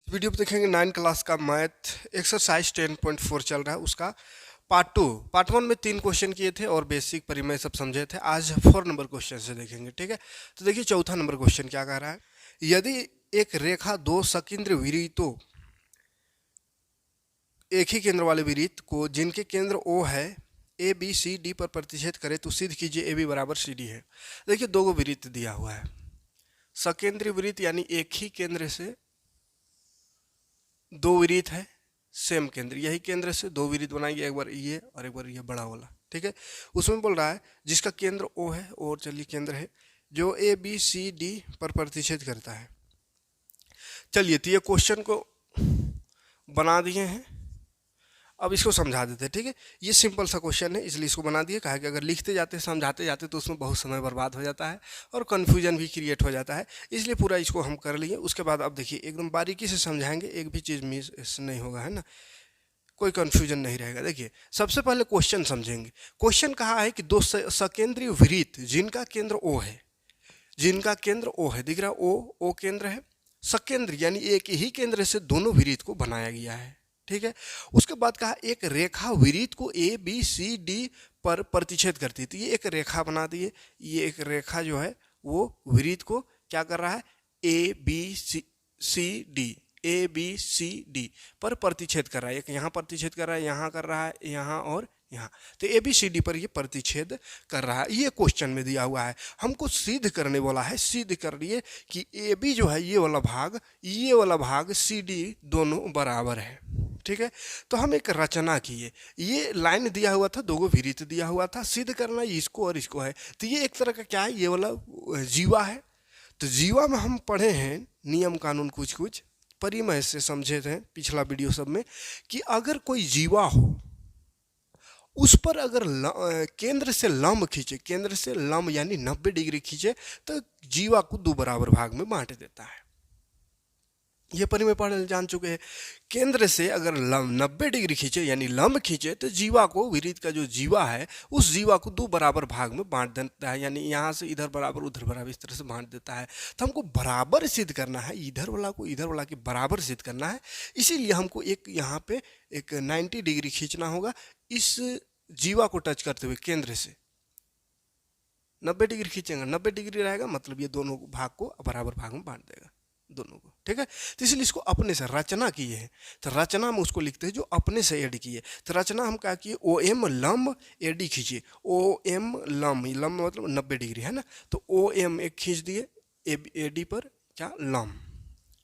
Video पे देखेंगे 9 class का मैथ एक्सरसाइज 10.4 चल रहा है उसका पार्ट 1 में 3 क्वेश्चन किए थे और बेसिक परिमेय सब समझे थे। आज 4 नंबर क्वेश्चन से देखेंगे, ठीक है। तो देखिए चौथा नंबर क्वेश्चन क्या कह रहा है। यदि एक रेखा दो सकेंद्र विरीतों, एक ही केंद्र वाले विरीत को जिनके केंद्र ओ है ए बी सी डी पर प्रतिच्छेद करे तो सिद्ध कीजिए ए बी बराबर सी डी है। देखिए दो गो विरीत दिया हुआ है, सकेंद्रीय विरीत यानी एक ही केंद्र से दो विरीत है, सेम केंद्र, यही केंद्र से दो विरीत बनाएंगे, एक बार ये और एक बार ये बड़ा वाला, ठीक है। उसमें बोल रहा है जिसका केंद्र ओ है, और चलिए केंद्र है जो ए बी सी डी पर प्रतिच्छेद करता है। चलिए तो ये क्वेश्चन को बना दिए हैं, अब इसको समझा देते हैं, ठीक है। ये सिंपल सा क्वेश्चन है इसलिए इसको बना दिए, कहा कि अगर लिखते जाते समझाते जाते तो उसमें बहुत समय बर्बाद हो जाता है और कन्फ्यूजन भी क्रिएट हो जाता है, इसलिए पूरा इसको हम कर लिए। उसके बाद अब देखिए एकदम बारीकी से समझाएंगे, एक भी चीज़ मिस नहीं होगा, है ना, कोई कन्फ्यूजन नहीं रहेगा। देखिए सबसे पहले क्वेश्चन समझेंगे। क्वेश्चन कहा है कि दो सकेंद्रीय विरीत जिनका केंद्र ओ है, जिनका केंद्र ओ है, दिख रहा ओ केंद्र है, सकेंद्र यानी एक ही केंद्र से दोनों विरीत को बनाया गया है, ठीक है। उसके बाद कहा एक रेखा विरीत को ए बी सी डी पर प्रतिच्छेद करती है, तो ये एक रेखा बना दिए, ये एक रेखा जो है वो विरीत को क्या कर रहा है, A B C D, A B C D पर प्रतिच्छेद कर रहा है। एक यहाँ प्रतिच्छेद कर रहा है, यहाँ कर रहा है, यहाँ और यहाँ, तो ए बी सी डी पर ये प्रतिच्छेद कर रहा है। ये क्वेश्चन में दिया हुआ है, हमको सिद्ध करने वाला है, सिद्ध कर लिए कि ए बी जो है ये वाला भाग सी डी दोनों बराबर है, ठीक है। तो हम एक रचना किए, ये लाइन दिया हुआ था, दो विरीत दिया हुआ था, सिद्ध करना इसको और इसको है, तो ये एक तरह का क्या है, ये वाला जीवा है। तो जीवा में हम पढ़े हैं नियम कानून कुछ कुछ परिमय से समझे थे पिछला वीडियो सब में, कि अगर कोई जीवा हो उस पर अगर केंद्र से लंब खींचे, केंद्र से लंब यानी 90 डिग्री खींचे तो जीवा को दो बराबर भाग में बांट देता है। ये परिमेय पढ़ जान चुके हैं। केंद्र से अगर 90 डिग्री खींचे यानी लंब खींचे तो जीवा को, विरीत का जो जीवा है उस जीवा को दो बराबर भाग में बांट देता है, यानी यहाँ से इधर बराबर उधर बराबर इस तरह से बांट देता है। तो हमको बराबर सिद्ध करना है, इधर वाला को इधर वाला के बराबर सिद्ध करना है, इसीलिए हमको एक यहाँ पे एक 90 डिग्री खींचना होगा, इस जीवा को टच करते हुए केंद्र से 90 डिग्री खींचेंगे, 90 डिग्री रहेगा मतलब ये दोनों भाग को बराबर भाग में बांट देगा दोनों को, ठीक है। तो इसलिए इसको अपने से रचना किए हैं, तो रचना में उसको लिखते हैं जो अपने से ऐड किए। तो रचना हम क्या किए, ओ एम लंब ए डी खींचिए, ओ एम लंब, लंब मतलब 90 डिग्री है ना, तो ओ एम एक खींच दिए, ए डी पर क्या लंब,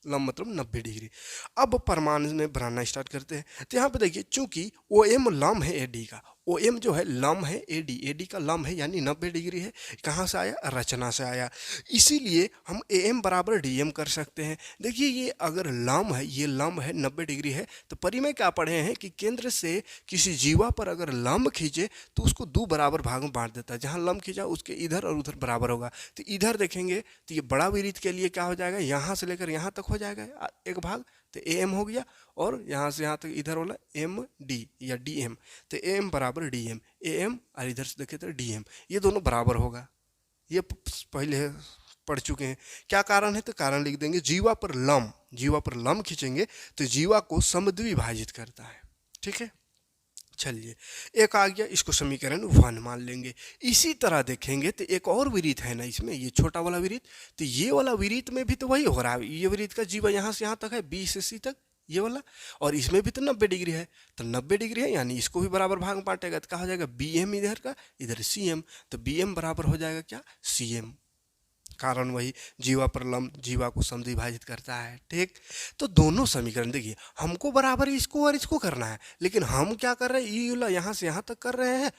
लंब मतलब 90 डिग्री। अब परमाणु में बनाना स्टार्ट करते हैं। तो यहाँ पे देखिए चूंकि ओ एम लंब है ए डी का, ओ एम जो है लंब है ए डी का लंब है यानी 90 डिग्री है, कहाँ से आया, रचना से आया, इसीलिए हम ए एम बराबर डी एम कर सकते हैं। देखिए ये अगर लंब है, ये लंब है 90 डिग्री है, तो परिमेय क्या पढ़े हैं कि केंद्र से किसी जीवा पर अगर लंब खींचे तो उसको दो बराबर भाग में बांट देता है, जहाँ लंब खींचा उसके इधर और उधर बराबर होगा। तो इधर देखेंगे तो ये बड़ा विरीत के लिए क्या हो जाएगा, यहाँ से लेकर यहाँ तक हो जाएगा एक भाग, तो ए एम हो गया, और यहाँ से यहाँ तक इधर वाला एम डी या डी एम, तो ए एम बराबर डी एम, ए एम और इधर से देखे तो डी एम, ये दोनों बराबर होगा। ये पहले पढ़ चुके हैं। क्या कारण है, तो कारण लिख देंगे, जीवा पर लंब खींचेंगे तो जीवा को समद्विभाजित करता है, ठीक है। चलिए एक आ गया, इसको समीकरण 1 मान लेंगे। इसी तरह देखेंगे तो एक और विरीत है ना इसमें, ये छोटा वाला विरीत, तो ये वाला विरीत में भी तो वही हो रहा है, ये विरीत का जीवा यहाँ से यहाँ तक है, बी से सी तक ये वाला, और इसमें भी तो 90 डिग्री है, तो 90 डिग्री है यानी इसको भी बराबर भाग में बांटेगा, तो कहा हो जाएगा बी एम इधर का, इधर सी एम, तो बी एम बराबर हो जाएगा क्या, सी एम। कारण वही, जीवा पर लंब जीवा को समद्विभाजित करता है, ठीक। तो दोनों समीकरण देखिए, हमको बराबर इसको और इसको करना है, लेकिन हम क्या कर रहे हैं, ये वाला यहाँ से यहाँ तक कर रहे हैं,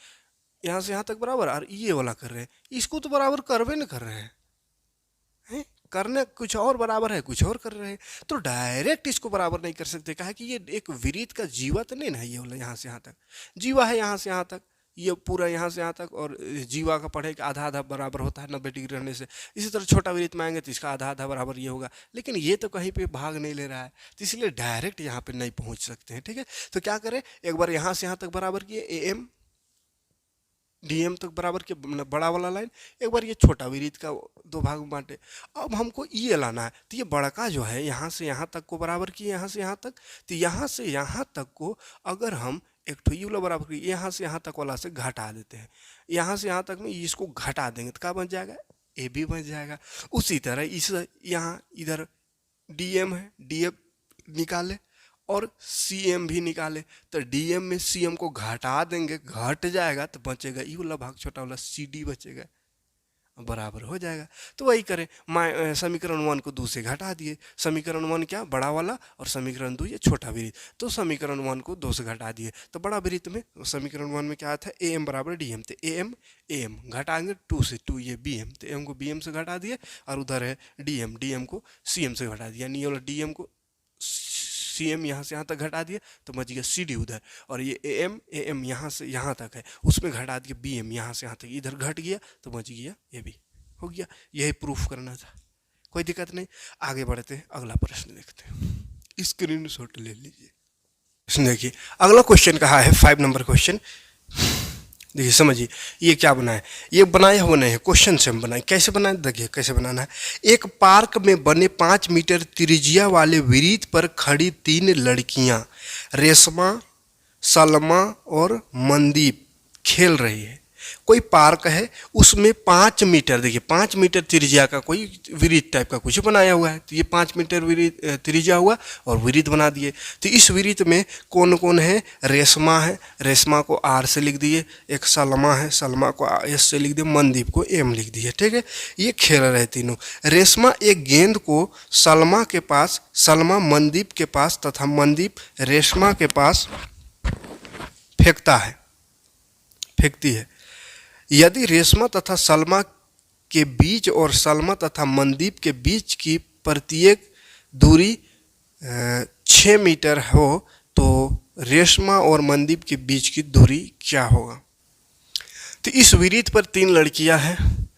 यहाँ से यहाँ तक बराबर, और ये वाला कर रहे हैं, इसको तो बराबर करवे न कर रहे हैं, करने कुछ और बराबर है, कुछ और कर रहे हैं, तो डायरेक्ट इसको बराबर नहीं कर सकते। कहा कि ये एक विरीत का जीवा तो नहीं ना, ये वाला यहाँ से यहाँ तक जीवा है, यहाँ से यहाँ तक ये पूरा यहाँ से यहाँ तक, और जीवा का पढ़े कि आधा आधा बराबर होता है 90 डिग्री रहने से। इसी तरह छोटा विरीत में आएंगे तो इसका आधा आधा बराबर ये होगा, लेकिन ये तो कहीं पे भाग नहीं ले रहा है, तो इसलिए डायरेक्ट यहाँ पे नहीं पहुँच सकते हैं, ठीक है। तो क्या करें, एक बार यहाँ से यहाँ तक बराबर किए, ए एम डीएम तक बराबर के बड़ा वाला लाइन, एक बार ये छोटा विरीत का दो भाग में बांटे। अब हमको ये लाना है, तो ये बड़ा का जो है यहाँ से यहाँ तक को बराबर किए, यहाँ से यहाँ तक, तो यहाँ से यहाँ तक को अगर हम एक ठो ये वाला बराबर किए, यहाँ से यहाँ तक वाला से घटा देते हैं, यहाँ से यहाँ तक में इसको घटा देंगे तो क्या बन जाएगा, ए बी बन जाएगा। उसी तरह इस यहाँ इधर डीएम है, डीएम निकाले और सीएम भी निकाले, तो डीएम में सीएम को घटा देंगे, घट जाएगा तो बचेगा ये वाला भाग, छोटा वाला सीडी बचेगा, बराबर हो जाएगा। तो वही करें, समीकरण 1 को 2 से घटा दिए, समीकरण 1 क्या बड़ा वाला और समीकरण 2 ये छोटा वृत्त, तो समीकरण 1 को 2 से घटा दिए, तो बड़ा वृत्त में समीकरण 1 में क्या था, ए एम बराबर डी एम, तो ए एम घटाएंगे 2 से 2 ये बी एम, तो एम को बी एम से घटा दिए, और उधर है डी एम को सी एम से घटा दिया, यानी ये वाला डी एम को सी एम यहाँ से यहाँ तक घटा दिया तो बच गया सी डी उधर, और ये ए एम यहाँ से यहाँ तक है उसमें घटा दिया बी एम यहाँ से यहाँ तक, इधर घट गया तो बच गया ए बी, हो गया। यही प्रूफ करना था, कोई दिक्कत नहीं। आगे बढ़ते हैं, अगला प्रश्न देखते हैं, स्क्रीन शॉट ले लीजिए। देखिए अगला क्वेश्चन कहा है 5 नंबर क्वेश्चन, देखिए समझिए ये क्या बना है, ये बनाया हुआ नहीं है, क्वेश्चन से हम बनाए, कैसे बनाए देखिए कैसे बनाना है। एक पार्क में बने 5 मीटर त्रिज्या वाले वृत्त पर खड़ी 3 लड़कियां रेशमा, सलमा और मनदीप खेल रही है। कोई पार्क है उसमें 5 मीटर, देखिए 5 मीटर त्रिज्या का कोई वृत्त टाइप का कुछ बनाया हुआ है, तो ये 5 मीटर वृत्त त्रिज्या हुआ और वृत्त बना दिए। तो इस वृत्त में कौन कौन है, रेशमा है, रेशमा को आर से लिख दिए, एक सलमा है, सलमा को एस से लिख दिए, मनदीप को एम लिख दिए, ठीक है। ये खेल रहे तीनों। रेशमा एक गेंद को सलमा के पास, सलमा मनदीप के पास तथा मनदीप रेशमा के पास फेंकती है। यदि रेशमा तथा सलमा के बीच और सलमा तथा मनदीप के बीच की प्रत्येक दूरी 6 मीटर हो तो रेशमा और मनदीप के बीच की दूरी क्या होगा। तो इस वृत्त पर 3 लड़कियां हैं,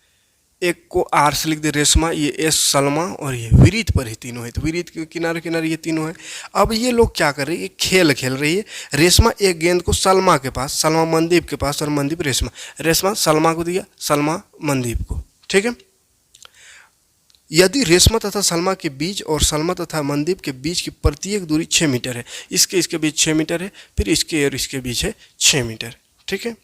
एक को आर से लिख दे रेशमा, ये एस सलमा, और ये वृत्त पर ही तीनों है, तो वृत्त के किनारे किनारे ये तीनों है। अब ये लोग क्या कर रही है, खेल खेल रही है। रेशमा एक गेंद को सलमा के पास, सलमा मनदीप के पास और मनदीप रेशमा, रेशमा सलमा को दिया, सलमा मनदीप को, ठीक है। यदि रेशमा तथा सलमा के बीच और सलमा तथा मनदीप के बीच की प्रत्येक दूरी 6 मीटर है, इसके बीच 6 मीटर है, फिर इसके और इसके बीच है 6 मीटर, ठीक है।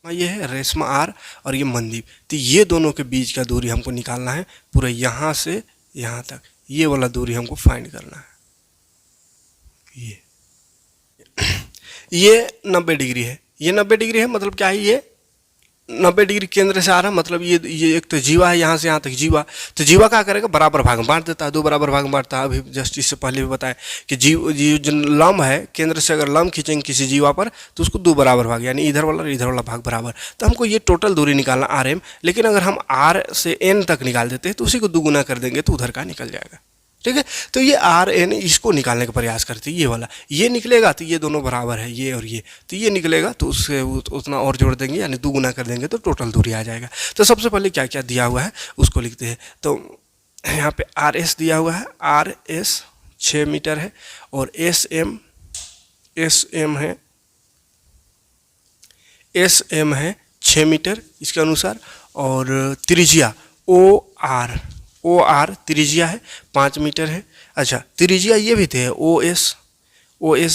ये है रेशमा आर और ये मनदीप, तो ये दोनों के बीच का दूरी हमको निकालना है, पूरा यहाँ से यहाँ तक ये वाला दूरी हमको फाइंड करना है। ये 90 डिग्री है, ये 90 डिग्री है, मतलब क्या है, ये 90 डिग्री केंद्र से आ रहा है, मतलब ये एक तो जीवा है यहाँ से यहाँ तक जीवा, तो जीवा क्या करेगा, बराबर भाग में बांट देता है, 2 बराबर भाग में बांटता है। अभी जस्ट इससे पहले भी बताया कि जीव जो लंब है, केंद्र से अगर लंब खींचेंगे किसी जीवा पर तो उसको 2 बराबर भाग, यानी इधर वाला और इधर वाला भाग बराबर। तो हमको ये टोटल दूरी निकालना आर एम, लेकिन अगर हम आर से एन तक निकाल देते हैं तो उसी को 2 गुना कर देंगे तो उधर का निकल जाएगा, ठीक है। तो ये आर एन इसको निकालने का प्रयास करती है, ये वाला ये निकलेगा तो ये दोनों बराबर है, ये और ये, तो ये निकलेगा तो उससे उतना और जोड़ देंगे, यानी 2 गुना कर देंगे तो टोटल दूरी आ जाएगा। तो सबसे पहले क्या क्या दिया हुआ है उसको लिखते हैं। तो यहाँ पे आर एस दिया हुआ है, आर एस 6 मीटर है, और एस एम है 6 मीटर इसके अनुसार, और त्रिज्या ओ आर त्रिज्या है 5 मीटर है। अच्छा त्रिज्या ये भी थे, ओ एस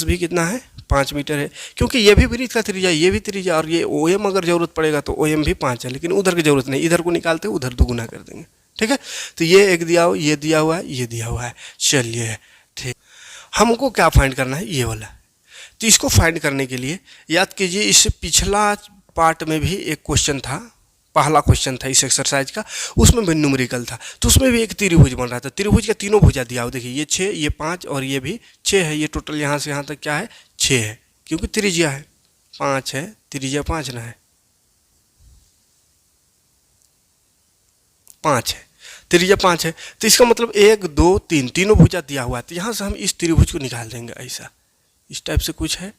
भी कितना है, 5 मीटर है, क्योंकि ये भी वृत्त का त्रिज्या, ये भी त्रिज्या, और ये ओ एम अगर जरूरत पड़ेगा तो ओ एम भी 5 है, लेकिन उधर की जरूरत नहीं, इधर को निकालते उधर 2 गुना कर देंगे, ठीक है। तो ये एक दिया हुआ, ये दिया हुआ है, ये दिया हुआ है, चलिए ठीक। हमको क्या फाइंड करना है, ये वाला। तो इसको फाइंड करने के लिए याद कीजिए, इससे पिछला पार्ट में भी एक क्वेश्चन था, पहला क्वेश्चन था इस एक्सरसाइज का, उसमें भी न्यूमेरिकल था, तो उसमें भी एक त्रिभुज बन रहा था। त्रिभुज का तीनों भुजा दिया हो, देखिए ये 6, ये 5 और ये भी 6 है, ये टोटल यहाँ से यहाँ तक क्या है 6 है, क्योंकि त्रिज्या है 5 है, त्रिज्या 5 ना है, 5 है, त्रिज्या 5 है। तो इसका मतलब 1 2 3 तीनों भुजा दिया हुआ है, तो यहाँ से हम इस त्रिभुज को निकाल देंगे, ऐसा इस टाइप से कुछ है,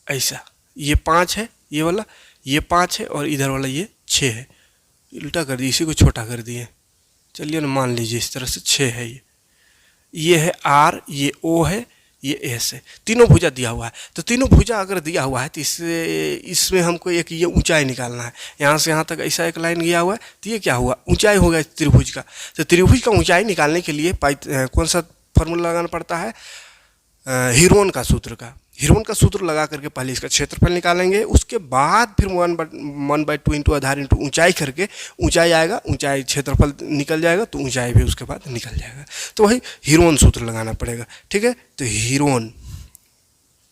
ऐसा ये 5 है, ये वाला ये 5 है, और इधर वाला ये 6 है, उल्टा कर दिए, इसी को छोटा कर दिए, चलिए ना मान लीजिए इस तरह से 6 है, ये है आर, ये ओ है, ये एस है। तीनों भुजा दिया हुआ है, तो तीनों भुजा अगर दिया हुआ है तो इसमें हमको एक ये ऊंचाई निकालना है। यहाँ से यहाँ तक ऐसा एक लाइन गया हुआ है, तो ये क्या हुआ, ऊंचाई हो गया त्रिभुज का। तो त्रिभुज का ऊंचाई निकालने के लिए कौन सा फॉर्मूला लगाना पड़ता है, हीरोन का सूत्र का। हीरोन का सूत्र लगा करके पहले इसका क्षेत्रफल निकालेंगे, उसके बाद फिर 1/2 इंटू आधार इंटू ऊंचाई करके ऊंचाई आएगा, ऊंचाई क्षेत्रफल निकल जाएगा तो ऊंचाई भी उसके बाद निकल जाएगा। तो वही हीरोन सूत्र लगाना पड़ेगा, ठीक है। तो हीरोन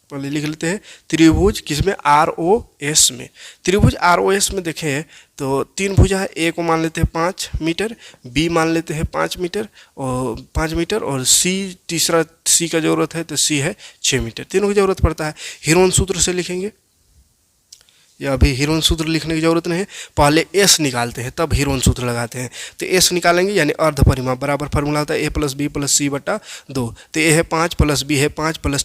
पहले लिख लेते हैं, त्रिभुज किसमें, ROS में। त्रिभुज ROS में देखें तो तीन भुजा है, ए को मान लेते हैं 5 मीटर, बी मान लेते हैं 5 मीटर और सी, तीसरा सी का जरूरत है तो सी है 6 मीटर, तीनों की जरूरत पड़ता है। हीरोन सूत्र से लिखेंगे, या अभी हीरोन सूत्र लिखने की जरूरत नहीं है, पहले एस निकालते हैं तब हीरोन सूत्र लगाते हैं। तो एस निकालेंगे यानी अर्ध परिमाप बराबर फार्मूला होता है A + B + C/2। तो ए है 5 + B है 5 +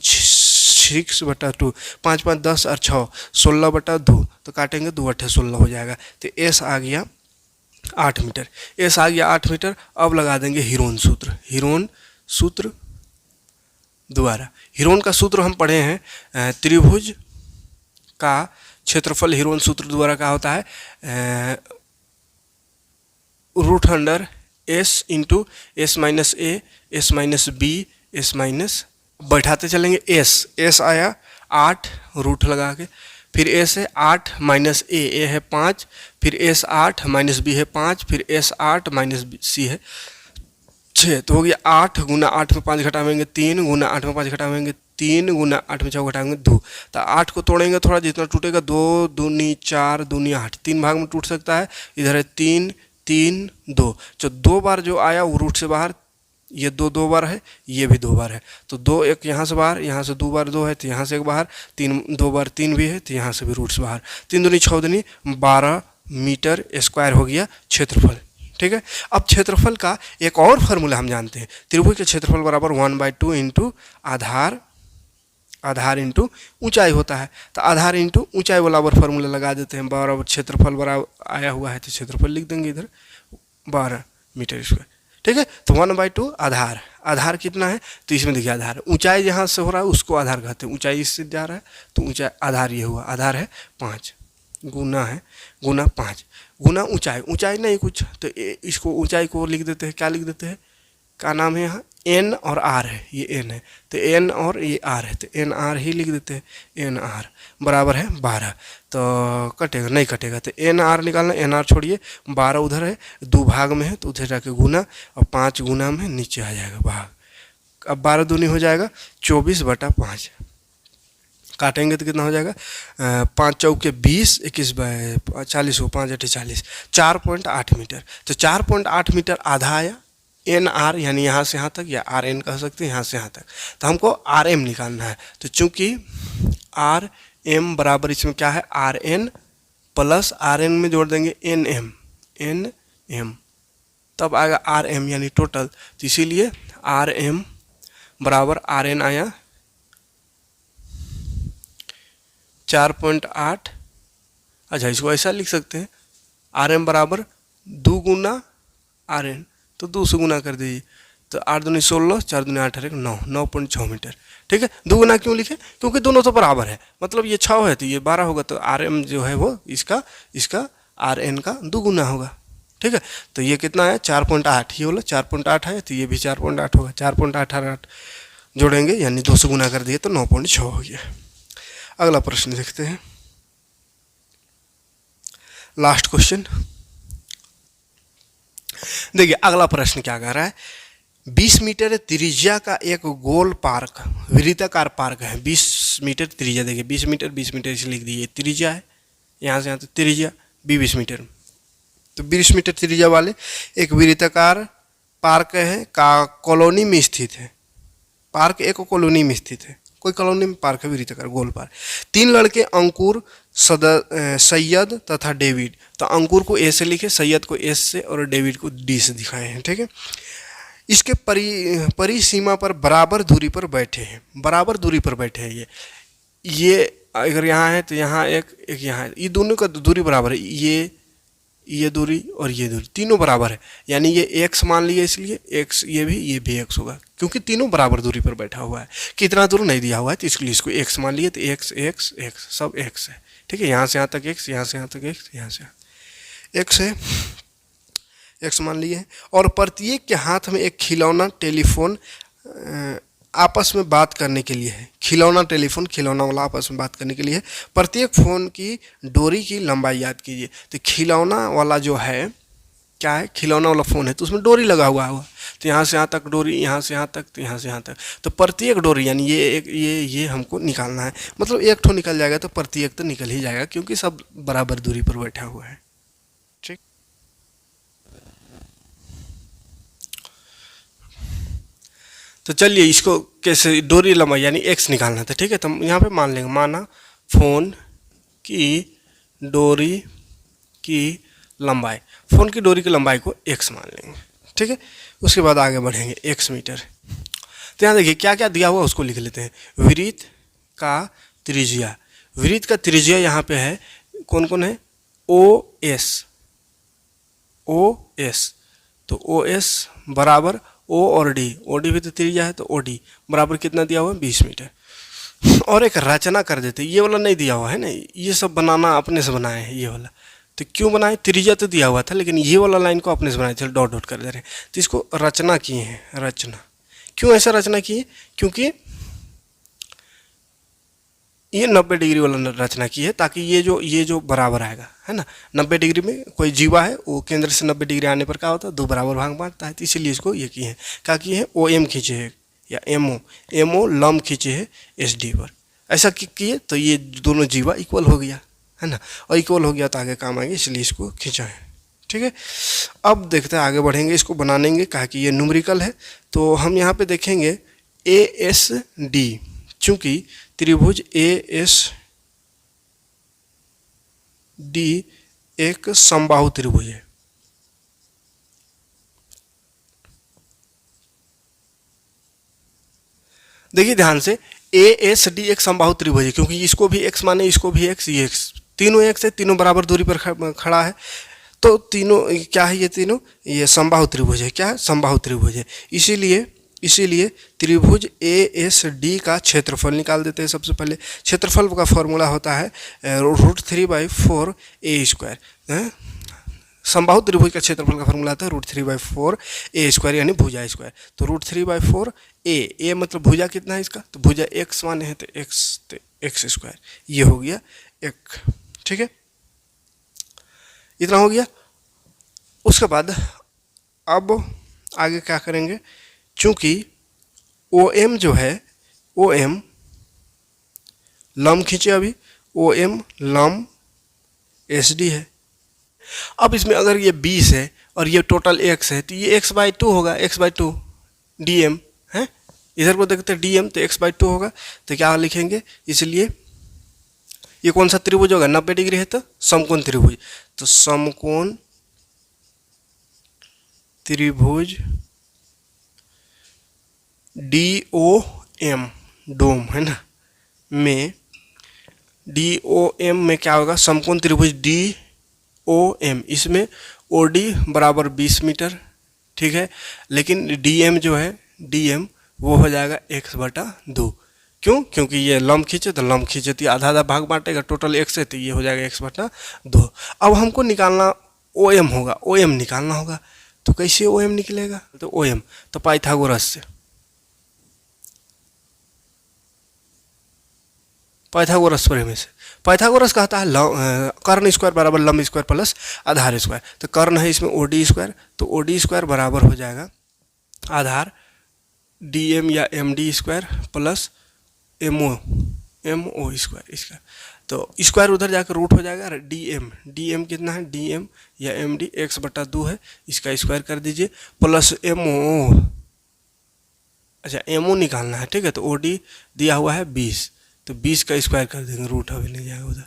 6/2, 5 5 10 और 6 16/2, तो काटेंगे 2 8 16 हो जाएगा। तो एस आ गया 8 मीटर, एस आ गया 8 मीटर। अब लगा देंगे हीरोन सूत्र, हीरोन सूत्र द्वारा। हीरोन का सूत्र हम पढ़े हैं, त्रिभुज का क्षेत्रफल हीरोन सूत्र द्वारा क्या होता है, √S into S - A S - B S बैठाते चलेंगे। एस आया 8 रूट लगा के, फिर एस है 8 - ए है 5, फिर एस 8 - बी है 5, फिर एस 8 - सी है 6। तो हो गया 8 गुना 8 में 5 घटावेंगे 3, गुना 8 में 5 घटावेंगे 3, गुना 8 में 6 घटाएंगे 2। तो 8 को तोड़ेंगे थोड़ा, जितना टूटेगा 2 दूनी 4 दूनी 8, 3 भाग में टूट सकता है। इधर है 3 3 2, जो 2 बार जो आया वो रूट से बाहर, ये 2 बार है, ये भी 2 बार है, तो 2 एक यहाँ से बाहर, यहाँ से 2 बार 2 है तो यहाँ से एक बाहर, 2 बार 3 भी है तो यहाँ से भी रूट से बाहर। 3 दूनी 6 दूनी 12 मीटर स्क्वायर हो गया क्षेत्रफल, ठीक है। अब क्षेत्रफल का एक और फार्मूला हम जानते हैं, त्रिभुज के क्षेत्रफल बराबर 1/2 इंटू आधार इंटू ऊंचाई होता है। तो आधार इंटू ऊंचाई बराबर फार्मूला लगा देते हैं, बराबर क्षेत्रफल बराबर आया हुआ है तो क्षेत्रफल लिख देंगे इधर 12 मीटर स्क्वायर, ठीक है। तो 1/2 आधार कितना है, तो इसमें देखिए आधार ऊंचाई जहाँ से हो रहा है उसको आधार कहते हैं, ऊंचाई इससे जा रहा है तो ऊंचाई आधार ये हुआ, आधार है 5 गुना 5 गुना ऊंचाई नहीं कुछ, तो इसको ऊंचाई को लिख देते हैं, क्या लिख देते हैं, क्या नाम है यहाँ, एन और आर है, ये एन है तो एन और ये आर है तो एन आर ही लिख देते हैं, एन आर बराबर है 12। तो कटेगा नहीं कटेगा, तो एन आर निकालना, एन आर छोड़िए, 12 उधर है 2 भाग में है तो उधर जाके गुना, और 5 गुना में नीचे आ जाएगा भाग। अब 12 दूनी हो जाएगा 24/5, काटेंगे तो कितना हो जाएगा, 5 चौके 20 21 40 हो 5 8 40, 4.8 मीटर। तो 4.8 मीटर आधा आया, एन आर यानी यहाँ से यहाँ तक, या आर एन कह सकते हैं यहाँ से यहाँ तक। तो हमको आर एम निकालना है, तो चूंकि आर एम बराबर इसमें क्या है, R N plus R N में जोड़ देंगे एन एम, तब आएगा आर एम यानी टोटल। तो इसीलिए आर एम बराबर आर एन आया 4.8। अच्छा, इसको ऐसा लिख सकते हैं, आर एम बराबर 2 गुना आर एन, तो 2 से गुना कर दीजिए, तो 8 दूनी 16 4 दूनी 8 9 9.6 मीटर, ठीक है। 2 गुना क्यों लिखे, क्योंकि दोनों तो बराबर है, मतलब ये 6 है तो ये 12 होगा, तो आर एम जो है वो इसका आर एन का 2 गुना होगा, ठीक है। तो ये कितना है 4.8, ये बोला 4.8 है तो ये भी 4.8 होगा, 4.88 जोड़ेंगे यानी 2 से गुना कर दिए तो 9.6 हो गया। अगला प्रश्न देखते हैं, लास्ट क्वेश्चन। देखिए अगला प्रश्न क्या कह रहा है, 20 मीटर त्रिज्या का एक गोल पार्क, वृत्ताकार पार्क है, 20 मीटर त्रिज्या, देखिए 20 मीटर इसे लिख दीजिए, त्रिज्या है यहाँ से यहाँ तक त्रिज्या 20 मीटर, तो 20 मीटर त्रिज्या वाले एक वृत्ताकार पार्क है का कॉलोनी में स्थित है। पार्क एक कॉलोनी में स्थित है, कोई कॉलोनी में पार्क है वृत्ताकार गोल पार्क। 3 लड़के अंकुर, सैयद तथा डेविड, तो अंकुर को ए से लिखे, सैयद को एस से और डेविड को डी से दिखाए हैं, ठीक है। इसके परिसीमा पर बराबर दूरी पर बैठे हैं, बराबर दूरी पर बैठे हैं। ये अगर यहाँ है तो यहाँ एक यहाँ है, ये दोनों का दूरी बराबर है, ये ये दूरी और ये दूरी तीनों बराबर है, यानी ये x मान लिया, इसलिए x ये भी x होगा, क्योंकि तीनों बराबर दूरी पर बैठा हुआ है। कितना दूर नहीं दिया हुआ है तो इसलिए इसको x मान लिए, तो x x x सब x है, ठीक है। यहाँ से यहाँ तक x, यहाँ से यहाँ तक x, यहाँ से x है, x मान लिए। और प्रत्येक के हाथ में एक खिलौना टेलीफोन आपस में बात करने के लिए है। खिलौना टेलीफोन, खिलौना वाला आपस में बात करने के लिए है। प्रत्येक फ़ोन की डोरी की लंबाई याद कीजिए। तो खिलौना वाला जो है क्या है, खिलौना वाला फ़ोन है तो उसमें डोरी लगा हुआ होगा, तो यहाँ से यहाँ तक डोरी, यहाँ से यहाँ तक, तो यहाँ से यहाँ तक। तो प्रत्येक डोरी यानी ये एक ये हमको निकालना है, मतलब एक ठो निकल जाएगा तो प्रत्येक तो निकल ही जाएगा, क्योंकि सब बराबर दूरी पर बैठा हुआ है, ठीक। तो चलिए इसको कैसे डोरी लंबाई यानी x निकालना था, ठीक है। तो यहाँ पे मान लेंगे, माना फ़ोन की डोरी की लंबाई, फ़ोन की डोरी की लंबाई को x मान लेंगे, ठीक है। उसके बाद आगे बढ़ेंगे, x मीटर। तो यहाँ देखिए क्या क्या दिया हुआ उसको लिख लेते हैं। वृत्त का त्रिज्या, वृत्त का त्रिज्या यहाँ पे है, कौन कौन है, OS, तो OS बराबर O और D भी तो त्रिज्या है, तो OD बराबर कितना दिया हुआ है, 20 मीटर। और एक रचना कर देते, ये वाला नहीं दिया हुआ है ना, ये सब बनाना अपने से बनाए हैं ये वाला। तो क्यों बनाए, त्रिज्या तो दिया हुआ था लेकिन ये वाला लाइन को अपने से बनाए, चलो डॉट डॉट कर दे रहे हैं। तो इसको रचना किए हैं, रचना। क्यों ऐसा रचना किए, क्योंकि ये 90 डिग्री वाला रचना की है, ताकि ये जो बराबर आएगा, है ना। 90 डिग्री में कोई जीवा है, वो केंद्र से 90 डिग्री आने पर क्या होता है, दो बराबर भाग बांटता है, तो इसीलिए इसको ये किए हैं। क्या किए हैं, OM खींचे है या MO लंब खींचे है SD पर, ऐसा किए तो ये दोनों जीवा इक्वल हो गया, है ना। और इक्वल हो गया तो आगे काम आएंगे, इसलिए इसको खींचा है, ठीक है। अब देखते हैं आगे बढ़ेंगे, इसको बनानेंगे, कहा कि ये न्यूमेरिकल है। तो हम यहाँ पे देखेंगे ASD, चूंकि त्रिभुज ASD एक समबाहु त्रिभुज है। देखिए ध्यान से, ASD एक समबाहु त्रिभुज है, क्योंकि इसको भी x माने, इसको भी x, ये x, तीनों x है, तीनों बराबर दूरी पर खड़ा है। तो तीनों क्या है, ये तीनों ये समबाहु त्रिभुज है। क्या है, समबाहु त्रिभुज है। इसीलिए त्रिभुज ASD का क्षेत्रफल निकाल देते हैं। सबसे पहले क्षेत्रफल का फॉर्मूला होता है √3/4 A²। समबाहु त्रिभुज का क्षेत्रफल का फॉर्मूला आता है √3/4 A² यानी भुजा स्क्वायर। तो √3/4 A मतलब भुजा कितना है इसका, तो भुजा x माने है तो x², ये हो गया एक, ठीक है। इतना हो गया। उसके बाद अब आगे क्या करेंगे, चूंकि OM जो है, OM लंब खींचे, अभी OM लंब SD है। अब इसमें अगर ये 20 है और ये टोटल x है, तो ये x/2 होगा, x/2 DM है। इधर को देखते हैं DM, तो x/2 होगा। तो क्या लिखेंगे, इसलिए ये कौन सा त्रिभुज होगा, 90 डिग्री है तो समकोण त्रिभुज। तो समकोण त्रिभुज DOM, डोम है ना, में DOM में क्या होगा, समकोण त्रिभुज DOM, इसमें OD बराबर 20 मीटर, ठीक है। लेकिन DM जो है, DM वो हो जाएगा x/2। क्यों, क्योंकि ये लंब खींचे तो लंब खींचे तो आधा आधा भाग बांटेगा, टोटल x है तो ये हो जाएगा x/2। अब हमको निकालना OM होगा, OM निकालना होगा। तो कैसे OM निकलेगा, तो OM तो पाइथागोरस से, पाइथागोरस प्रमेय से। पाइथागोरस कहता है कर्ण स्क्वायर बराबर लंब स्क्वायर प्लस आधार स्क्वायर। तो कर्ण है इसमें OD², तो OD² बराबर हो जाएगा आधार DM या MD² प्लस MO² इसका। तो स्क्वायर उधर जाकर रूट हो जाएगा। DM कितना है, DM या MD x/2 है, इसका स्क्वायर कर दीजिए, प्लस MO, अच्छा MO निकालना है, ठीक है। तो OD दिया हुआ है 20, तो 20 का स्क्वायर कर देंगे, रूट अभी नहीं जाएगा उधर,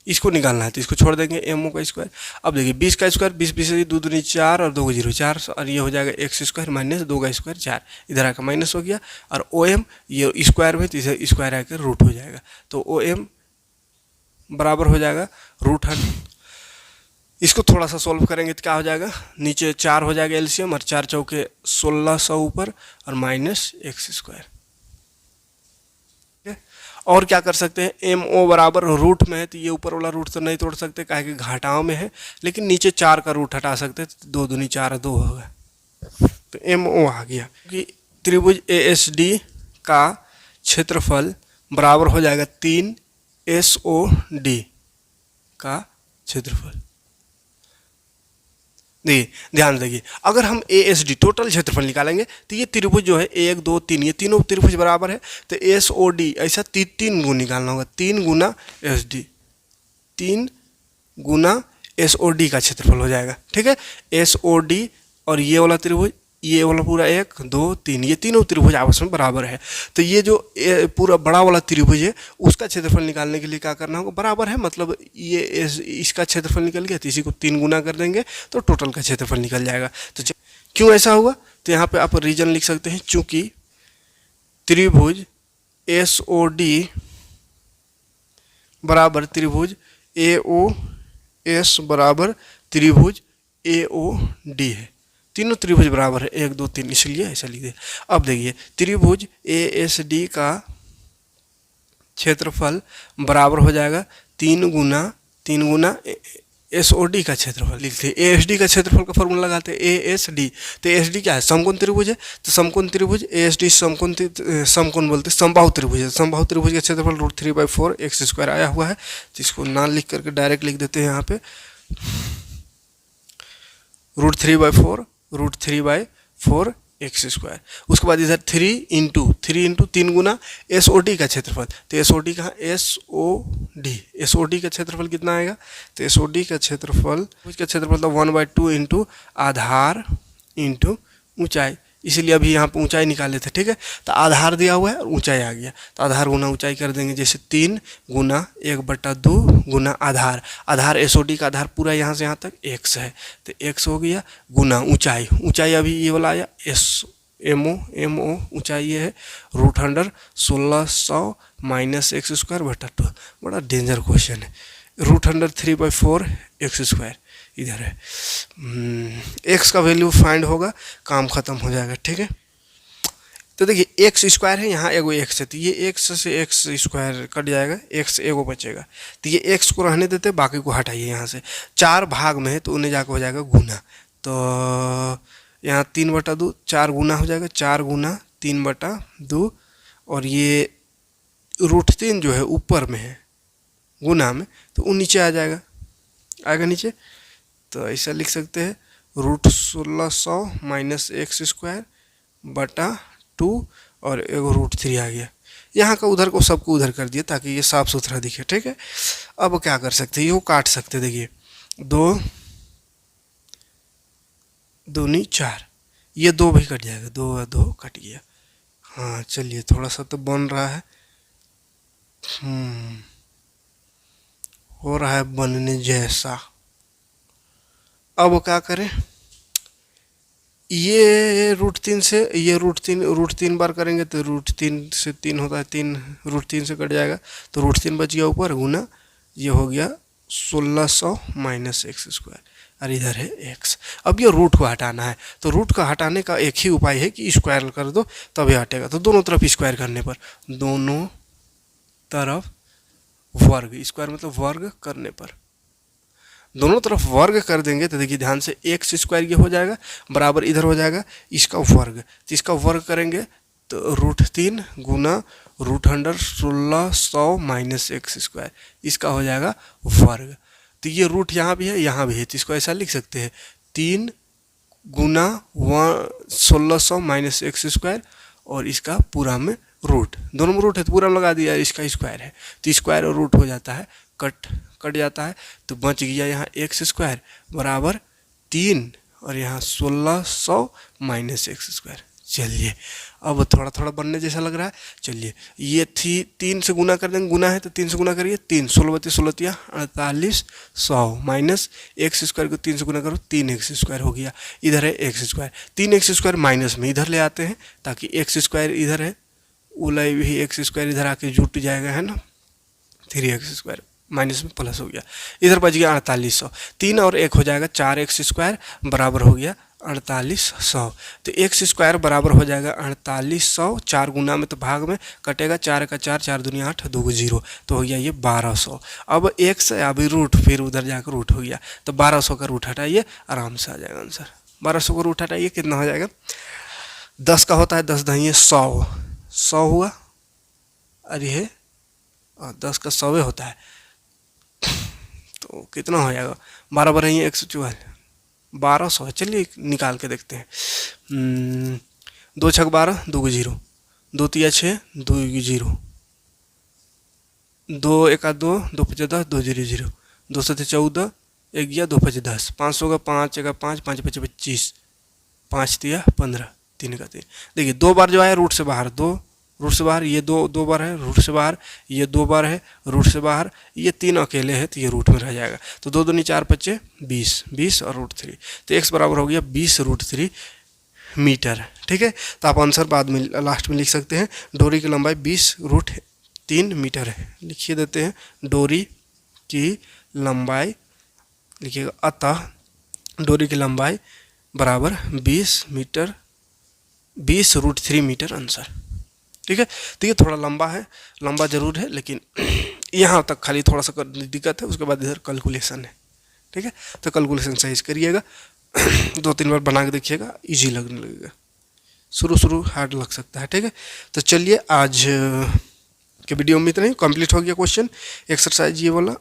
इसको निकालना है तो इसको छोड़ देंगे, MO का स्क्वायर। अब देखिए 20 का स्क्वायर, 20 2 दूनी 4 और 2 0 4, और ये हो जाएगा x² माइनस 2 का स्क्वायर 4, इधर आकर माइनस हो गया। और OM ये स्क्वायर में, तो इसे स्क्वायर आकर रूट हो जाएगा। तो OM बराबर हो जाएगा √100। इसको थोड़ा सा सॉल्व करेंगे तो क्या हो जाएगा, नीचे 4 हो जाएगा एलसीएम, और 4 चौके 1600 ऊपर और माइनस एक्स स्क्वायर। और क्या कर सकते हैं, एम ओ बराबर रूट में है तो ये ऊपर वाला रूट तो नहीं तोड़ सकते काहे कि घाटाओं में है, लेकिन नीचे 4 का रूट हटा सकते हैं तो 2 दूनी 4 2 होगा, तो एम ओ आ गया। कि त्रिभुज ए एस डी का क्षेत्रफल बराबर हो जाएगा 3 एस ओ डी का क्षेत्रफल। देखिए ध्यान देखिए, अगर हम ए एस डी टोटल क्षेत्रफल निकालेंगे तो ये त्रिभुज जो है 1 2 3 ये तीनों त्रिभुज बराबर है, तो एस ओ डी ऐसा 3 गुण निकालना होगा, 3 गुना एस डी, 3 गुना एस ओ डी का क्षेत्रफल हो जाएगा। ठीक है, एस ओ डी और ये वाला त्रिभुज, ये वाला पूरा 1 2 3 ये तीनों त्रिभुज आपस में बराबर है, तो ये जो पूरा बड़ा वाला त्रिभुज है उसका क्षेत्रफल निकालने के लिए क्या करना होगा, बराबर है मतलब ये इसका क्षेत्रफल निकल गया तो इसी को 3 गुना कर देंगे तो टोटल का क्षेत्रफल निकल जाएगा। तो क्यों ऐसा हुआ, तो यहाँ पे आप रीजन लिख सकते हैं, चूंकि त्रिभुज एस ओ डी बराबर त्रिभुज ए ओ एस बराबर त्रिभुज ए ओ डी है, तीनों त्रिभुज बराबर है 1 2 3, इसलिए ऐसा लिख दे। अब देखिए त्रिभुज ए एस डी का क्षेत्रफल बराबर हो जाएगा 3 गुना एस ओ डी का क्षेत्रफल। लिखते हैं ए एस डी का क्षेत्रफल का फॉर्मूला लगाते हैं, ए एस डी, तो ए एस डी क्या है, समकोण त्रिभुज है, तो समकोण त्रिभुज ए एस डी समकोण बोलते हैं, समबाहु त्रिभुज है, समबाहु त्रिभुज का क्षेत्रफल √3/4 एक्स स्क्वायर आया हुआ है, तो इसको ना लिख करके डायरेक्ट लिख देते हैं यहाँ पे √3/4 एक्स स्क्वायर। उसके बाद इधर 3 गुना एस ओ डी का क्षेत्रफल, तो एस ओ डी कहाँ, एस ओ डी का क्षेत्रफल कितना आएगा, तो एस ओ डी का क्षेत्रफल तो 1/2 इंटू आधार इंटू ऊंचाई, इसीलिए अभी यहाँ पे ऊंचाई निकाले थे। ठीक है, तो आधार दिया हुआ है और ऊंचाई आ गया, तो आधार गुना ऊंचाई कर देंगे, जैसे 3 गुना 1/2 गुना आधार एस ओ डी का आधार पूरा यहाँ से यहाँ तक x है, तो x हो गया गुना ऊंचाई अभी ये वाला आया एम ओ ऊंचाई ये है √1600 माइनस एक्स स्क्वायर बटा 2। बड़ा डेंजर क्वेश्चन है, √3/4 एक्स स्क्वायर इधर है, x का वैल्यू फाइंड होगा, काम खत्म हो जाएगा। ठीक है, तो देखिए एक्स स्क्वायर है, यहाँ एगो एक्स है, तो ये एक्स से एक्स स्क्वायर कट जाएगा, एक्स एगो बचेगा, तो ये एक्स को रहने देते, बाकी को हटाइए यहाँ से, 4 भाग में है तो उन्हें जाकर हो जाएगा गुना, तो यहाँ 3/2 4 गुना हो जाएगा, 4 गुना 3/2, और ये √3 जो है ऊपर में है गुना में, तो वो नीचे आ जाएगा, आएगा नीचे, तो ऐसा लिख सकते हैं √1600 माइनस एक्स स्क्वायर बटा 2 और एगो √3 आ गया, यहाँ का उधर को सबको उधर कर दिया ताकि ये साफ सुथरा दिखे। ठीक है, अब क्या कर सकते हैं, ये काट सकते, देखिए 2 दूनी 4, ये 2 भी कट जाएगा, 2 कट गया। हाँ चलिए थोड़ा सा तो बन रहा है, हो रहा है बनने जैसा। अब क्या करें, ये √3 से ये √3 बार करेंगे तो √3 से 3 होता है, 3 √3 से कट जाएगा, तो √3 बच गया ऊपर गुना, ये हो गया 1600 माइनस एक्स स्क्वायर, और इधर है x। अब ये रूट को हटाना है, तो रूट का हटाने का एक ही उपाय है कि स्क्वायर कर दो तभी हटेगा, तो दोनों तरफ स्क्वायर करने पर, दोनों तरफ वर्ग, स्क्वायर मतलब वर्ग करने पर, दोनों तरफ वर्ग कर देंगे तो देखिए ध्यान से एक्स स्क्वायर ये हो जाएगा बराबर इधर हो जाएगा इसका वर्ग, तो इसका वर्ग करेंगे तो √3 गुना √1600 माइनस एक्स स्क्वायर, इसका हो जाएगा वर्ग, तो ये रूट यहाँ भी है, तो इसको ऐसा लिख सकते हैं 3 गुना 1600 माइनस एक्स स्क्वायर, और इसका पूरा में रूट, दोनों में रूट है तो पूरा लगा दिया, इसका स्क्वायर है तो स्क्वायर और रूट हो जाता है, कट जाता है, तो बच गया यहाँ एक्स स्क्वायर बराबर 3 और यहाँ 1600 माइनस एक्स स्क्वायर। चलिए अब थोड़ा थोड़ा बनने जैसा लग रहा है, चलिए ये 3 से गुना कर देंगे, गुना है तो 3 से गुना करिए, 3 16 48 100 माइनस एक्स स्क्वायर को 3 से गुना करो 3x स्क्वायर हो गया, इधर है x square, 3x square minus में इधर ले आते हैं ताकि एक्स स्क्वायर इधर है, उलाई भी एक्स स्क्वायर इधर आके जुट जाएगा, है ना, 3x स्क्वायर माइनस में प्लस हो गया, इधर बच गया 4800। 3 और 1 हो जाएगा 4x² बराबर हो गया 4800। तो x² बराबर हो जाएगा 4800, 4 गुना में तो भाग में कटेगा, 4 का 4, 4 दूनी 8, 2 0, तो हो गया ये 1200। अब x अभी रूट, फिर उधर जाकर रूट हो गया, तो 1200 का रूट हटाइए, आराम से आ जाएगा आंसर। 1200 का रूट हटाइए, कितना हो जाएगा, 10 का होता है 10 दहिए 100, 100 हुआ, अरे है 10 का 100 होता है, तो कितना हो जाएगा, 12 बारह 144, 1200 है। चलिए निकाल के देखते हैं। 2 छक 12, 2 0, 2 तिया 6, 2 0, 2 1 2, 2 5 10, 2 0 0, 2 7 14, 1 गया 2 5 10, 500 का 5 1 5, 5 5 25, 5 तिया 15, 3 का 3। देखिए 2 बार जो आया रूट से बाहर, 2 रूट से बाहर, ये 2 बार है रूट से बाहर, ये 2 बार है रूट से बाहर, ये 3 अकेले है तो ये रूट में रह जाएगा। तो 2 दूनी 4 25, 20, 20 और रूट 3, तो x बराबर हो गया 20 रूट 3 मीटर। ठीक है, तो आप आंसर बाद में लास्ट में लिख सकते हैं। डोरी की लंबाई 20 रूट 3 मीटर है, लिखिए देते हैं डोरी की लंबाई, लिखिएगा अतः डोरी की लंबाई बराबर 20 मीटर, 20 रूट 3 मीटर आंसर। ठीक है, तो ये थोड़ा लंबा है, लंबा जरूर है, लेकिन यहाँ तक खाली थोड़ा सा दिक्कत है, उसके बाद इधर कैलकुलेशन है। ठीक है, तो कैलकुलेशन सही से करिएगा, 2-3 बार बना के देखिएगा, इजी लगने लगेगा, शुरू हार्ड लग सकता है। ठीक है, तो चलिए आज के वीडियो में इतना ही, कंप्लीट हो गया क्वेश्चन एक्सरसाइज ये वाला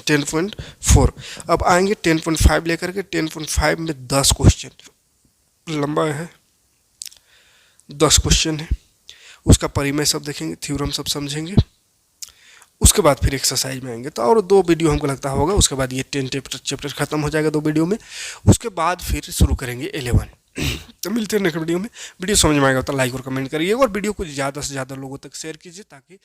10.4। अब आएंगे 10.5 लेकर के। 10.5 में 10 क्वेश्चन लंबा है, 10 क्वेश्चन है, उसका परिमेय सब देखेंगे, थ्योरम सब समझेंगे, उसके बाद फिर एक्सरसाइज में आएंगे। तो और 2 वीडियो हमको लगता होगा, उसके बाद ये 10 चैप्टर खत्म हो जाएगा 2 वीडियो में, उसके बाद फिर शुरू करेंगे 11। तो मिलते हैं नेक्स्ट वीडियो में। वीडियो समझ में आएगा तो लाइक और कमेंट करिए, और वीडियो को ज़्यादा से ज़्यादा लोगों तक शेयर कीजिए, ताकि